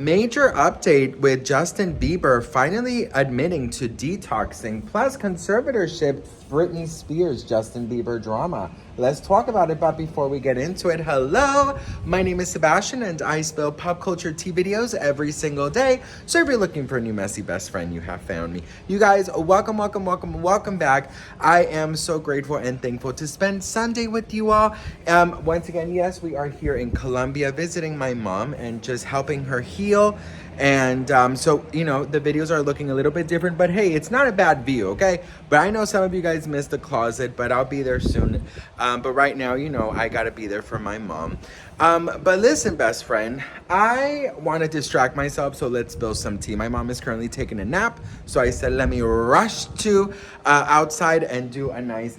Major update with Justin Bieber finally admitting to detoxing, plus conservatorship, Britney Spears, Justin Bieber drama. Let's talk about it, but before we get into it, hello, my name is Sebastian and I spill pop culture tea videos every single day. So if you're looking for a new messy best friend, you have found me. You guys, welcome back. I am so grateful and thankful to spend Sunday with you all. Once again, yes, we are here in Colombia visiting my mom and just helping her heal. And so, you know, the videos are looking a little bit different, but hey, it's not a bad view, okay? But I know some of you guys missed the closet, but I'll be there soon. But right now, you know, I gotta be there for my mom. But listen, best friend, I want to distract myself, so let's spill some tea. My mom is currently taking a nap, so I said, let me rush to outside and do a nice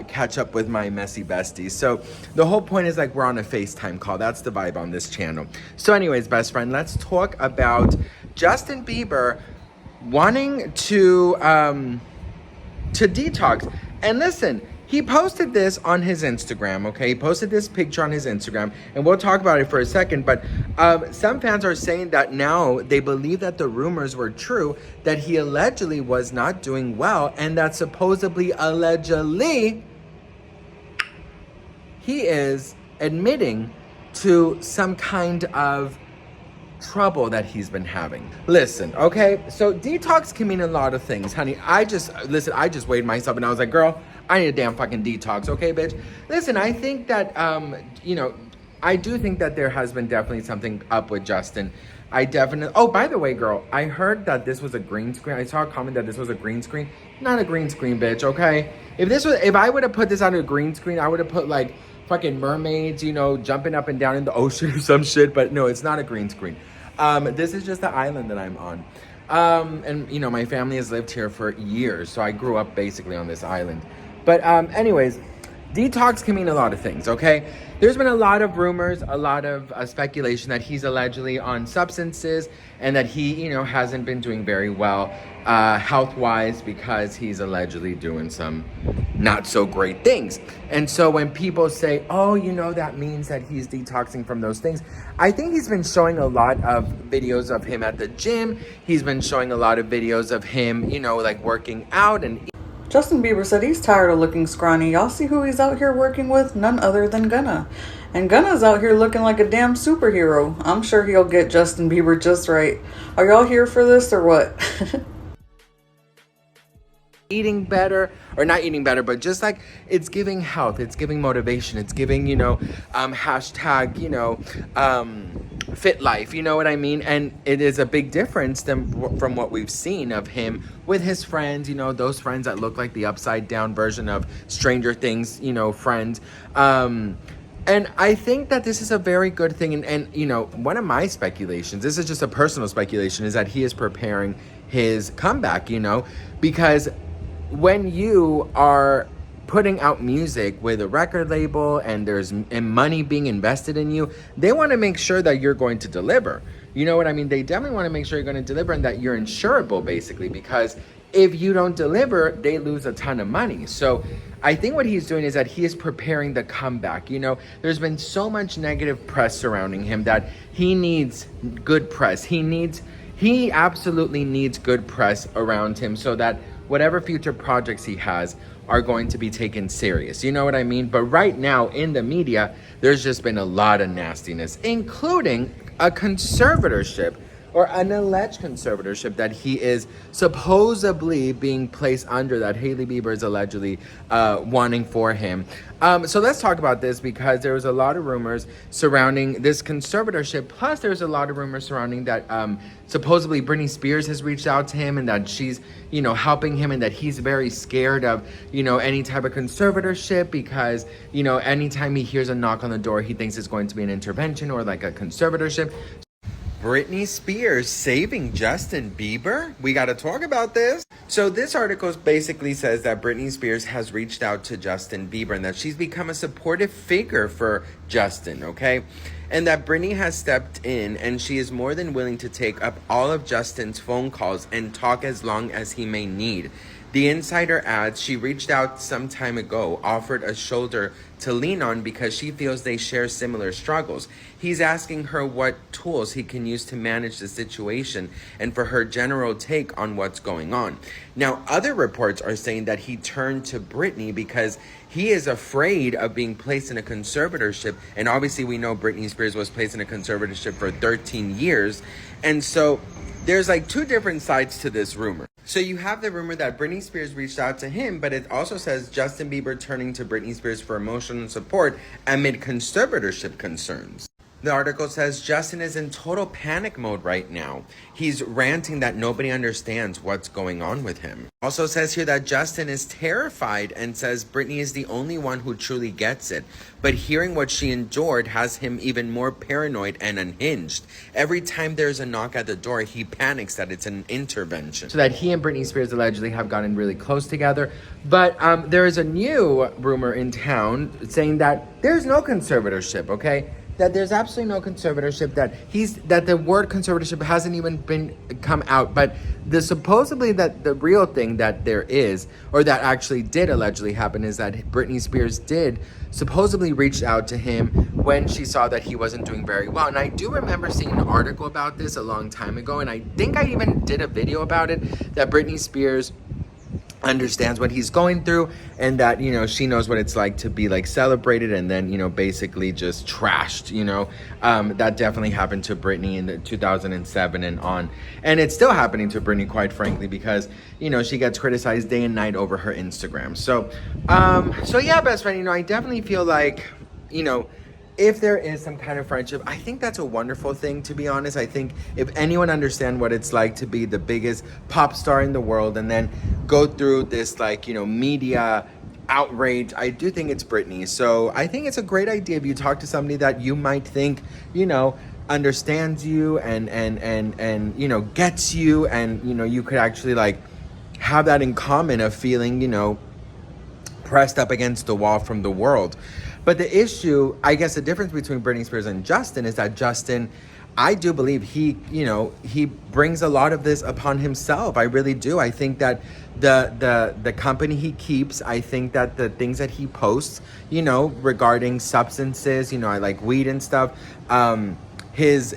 catch up with my messy besties. So the whole point is like we're on a FaceTime call. That's the vibe on this channel. So anyways, best friend, let's talk about Justin Bieber wanting to detox. And listen, he posted this on his Instagram, okay? He posted this picture on his Instagram, and we'll talk about it for a second, but some fans are saying that now they believe that the rumors were true, that he allegedly was not doing well, and that supposedly, allegedly, he is admitting to some kind of trouble that he's been having. Listen, okay? So detox can mean a lot of things, honey. I just weighed myself and I was like, girl, I need a damn fucking detox, okay, bitch? Listen, I think that, you know, I do think that there has been definitely something up with Justin. Oh, by the way, girl, I heard that this was a green screen. I saw a comment that this was a green screen. Not a green screen, bitch, okay? If I would have put this on a green screen, I would have put like fucking mermaids, you know, jumping up and down in the ocean or some shit, but no, it's not a green screen. This is just the island that I'm on. And you know, my family has lived here for years, so I grew up basically on this island. But anyways, detox can mean a lot of things, okay? There's been a lot of rumors, a lot of speculation that he's allegedly on substances and that he, you know, hasn't been doing very well health-wise because he's allegedly doing some not so great things. And so when people say, oh, you know, that means that he's detoxing from those things, I think he's been showing a lot of videos of him at the gym. He's been showing a lot of videos of him, you know, like working out and Justin Bieber said he's tired of looking scrawny. Y'all see who he's out here working with? None other than Gunna. And Gunna's out here looking like a damn superhero. I'm sure he'll get Justin Bieber just right. Are y'all here for this or what? eating better, or not eating better, but just like it's giving health, it's giving motivation, it's giving, you know, hashtag, you know, fit life, you know what I mean? And it is a big difference from what we've seen of him with his friends, you know, those friends that look like the upside down version of Stranger Things, you know, friends. And I think that this is a very good thing. And, you know, one of my speculations, this is just a personal speculation, is that he is preparing his comeback, you know, because when you are putting out music with a record label and there's money being invested in you, they want to make sure that you're going to deliver. You know what I mean? They definitely want to make sure you're going to deliver and that you're insurable, basically, because if you don't deliver, they lose a ton of money. So I think what he's doing is that he is preparing the comeback. You know, there's been so much negative press surrounding him that he needs good press. He absolutely needs good press around him so that whatever future projects he has are going to be taken serious. You know what I mean? But right now in the media, there's just been a lot of nastiness, including a conservatorship or an alleged conservatorship that he is supposedly being placed under, that Hailey Bieber is allegedly wanting for him. So let's talk about this, because there was a lot of rumors surrounding this conservatorship. Plus, there's a lot of rumors surrounding that supposedly Britney Spears has reached out to him and that she's, you know, helping him, and that he's very scared of, you know, any type of conservatorship because, you know, anytime he hears a knock on the door, he thinks it's going to be an intervention or like a conservatorship. Britney Spears saving Justin Bieber? We got to talk about this. So this article basically says that Britney Spears has reached out to Justin Bieber and that she's become a supportive figure for Justin, okay? And that Britney has stepped in and she is more than willing to take up all of Justin's phone calls and talk as long as he may need. The insider adds she reached out some time ago, offered a shoulder to lean on because she feels they share similar struggles. He's asking her what tools he can use to manage the situation and for her general take on what's going on. Now, other reports are saying that he turned to Britney because he is afraid of being placed in a conservatorship. And obviously we know Britney Spears was placed in a conservatorship for 13 years. And so there's like two different sides to this rumor. So you have the rumor that Britney Spears reached out to him, but it also says Justin Bieber turning to Britney Spears for emotional support amid conservatorship concerns. The article says Justin is in total panic mode right now. He's ranting that nobody understands what's going on with him. Also says here that Justin is terrified and says Britney is the only one who truly gets it. But hearing what she endured has him even more paranoid and unhinged. Every time there's a knock at the door, he panics that it's an intervention. So that he and Britney Spears allegedly have gotten really close together. But there is a new rumor in town saying that there's no conservatorship, okay? That there's absolutely no conservatorship, that the word conservatorship hasn't even come out, but supposedly that the real thing that there is, or that actually did allegedly happen, is that Britney Spears did supposedly reach out to him when she saw that he wasn't doing very well. And I do remember seeing an article about this a long time ago, and I think I even did a video about it, that Britney Spears understands what he's going through, and that, you know, she knows what it's like to be like celebrated and then, you know, basically just trashed, you know. That definitely happened to Britney in 2007 and on, and it's still happening to Britney, quite frankly, because, you know, she gets criticized day and night over her Instagram. So yeah, best friend, you know, I definitely feel like, you know, if there is some kind of friendship, I think that's a wonderful thing, to be honest. I think if anyone understands what it's like to be the biggest pop star in the world and then go through this, like, you know, media outrage, I do think it's Britney. So I think it's a great idea if you talk to somebody that you might think, you know, understands you and you know, gets you, and, you know, you could actually like have that in common of feeling, you know, pressed up against the wall from the world. But the issue, I guess the difference between Britney Spears and Justin is that Justin, I do believe he, you know, he brings a lot of this upon himself. I really do. I think that the company he keeps, I think that the things that he posts, you know, regarding substances, you know, I like weed and stuff, his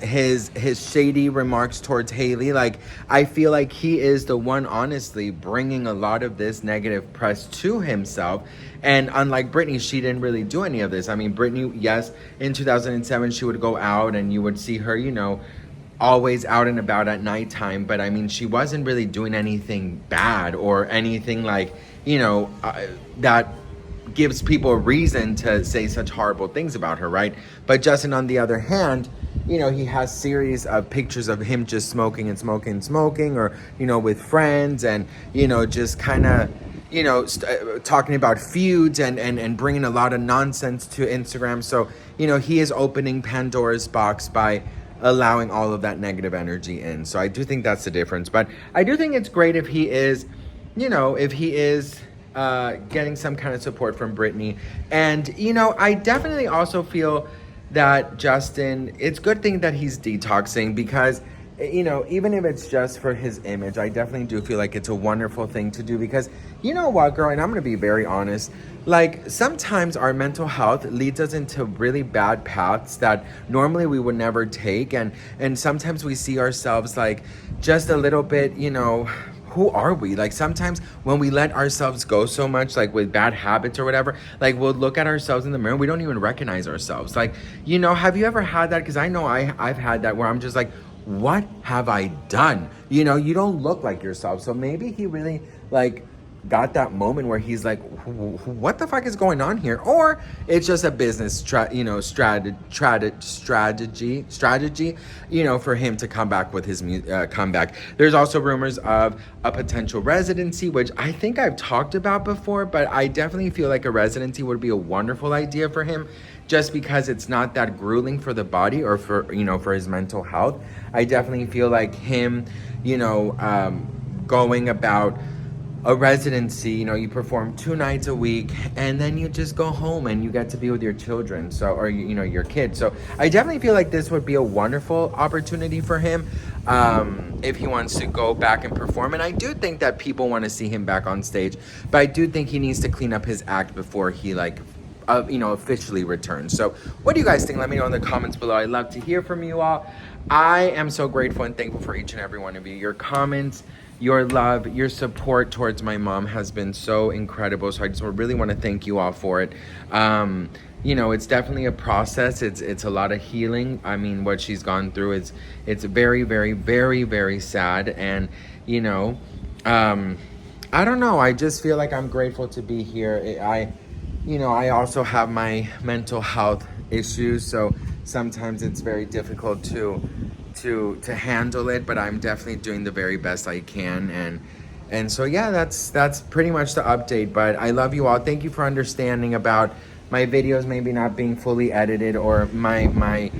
shady remarks towards Hailey, like, I feel like he is the one honestly bringing a lot of this negative press to himself. And unlike Britney, she didn't really do any of this. I mean, Britney, yes, in 2007 she would go out and you would see her, you know, always out and about at nighttime, but I mean, she wasn't really doing anything bad or anything like, you know, that gives people a reason to say such horrible things about her, right? But Justin, on the other hand, you know, he has series of pictures of him just smoking, or, you know, with friends, and, you know, just kind of, you know, talking about feuds and bringing a lot of nonsense to Instagram. So, you know, he is opening Pandora's box by allowing all of that negative energy in. So I do think that's the difference. But I do think it's great if he is, you know, getting some kind of support from Britney. And, you know, I definitely also feel that Justin, it's a good thing that he's detoxing, because, you know, even if it's just for his image, I definitely do feel like it's a wonderful thing to do, because, you know what, girl, and I'm going to be very honest, like, sometimes our mental health leads us into really bad paths that normally we would never take, and sometimes we see ourselves like just a little bit, you know, who are we? Like, sometimes when we let ourselves go so much, like with bad habits or whatever, like, we'll look at ourselves in the mirror, we don't even recognize ourselves. Like, you know, have you ever had that? Because I know I've had that, where I'm just like, what have I done? You know, you don't look like yourself. So maybe he really, like, got that moment where he's like, what the fuck is going on here? Or it's just a business strategy, you know, for him to come back with his comeback. There's also rumors of a potential residency, which I think I've talked about before, but I definitely feel like a residency would be a wonderful idea for him, just because it's not that grueling for the body or for, you know, for his mental health. I definitely feel like him, you know, going about a residency, you know, you perform 2 nights a week, and then you just go home and you get to be with your children, so, or you know, your kids. So I definitely feel like this would be a wonderful opportunity for him, if he wants to go back and perform. And I do think that people want to see him back on stage, but I do think he needs to clean up his act before he like you know, officially returns. So what do you guys think? Let me know in the comments below. I'd love to hear from you all. I am so grateful and thankful for each and every one of you. Your comments, your love, your support towards my mom has been so incredible. So I just really want to thank you all for it. You know, it's definitely a process. It's a lot of healing. I mean, what she's gone through it's very, very, very, very sad. And, you know, I don't know. I just feel like I'm grateful to be here. You know, I also have my mental health issues, so sometimes it's very difficult to handle it, but I'm definitely doing the very best I can. And so yeah, that's pretty much the update. But I love you all. Thank you for understanding about my videos maybe not being fully edited, or my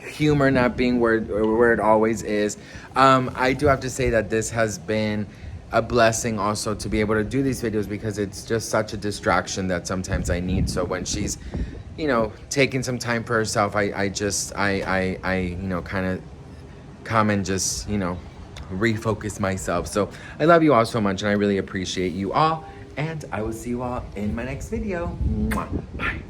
humor not being where it always is. I do have to say that this has been a blessing also to be able to do these videos, because it's just such a distraction that sometimes I need. So when she's, you know, taking some time for herself, I you know, kind of come and just, you know, refocus myself. So I love you all so much, and I really appreciate you all, and I will see you all in my next video. Mwah. Bye.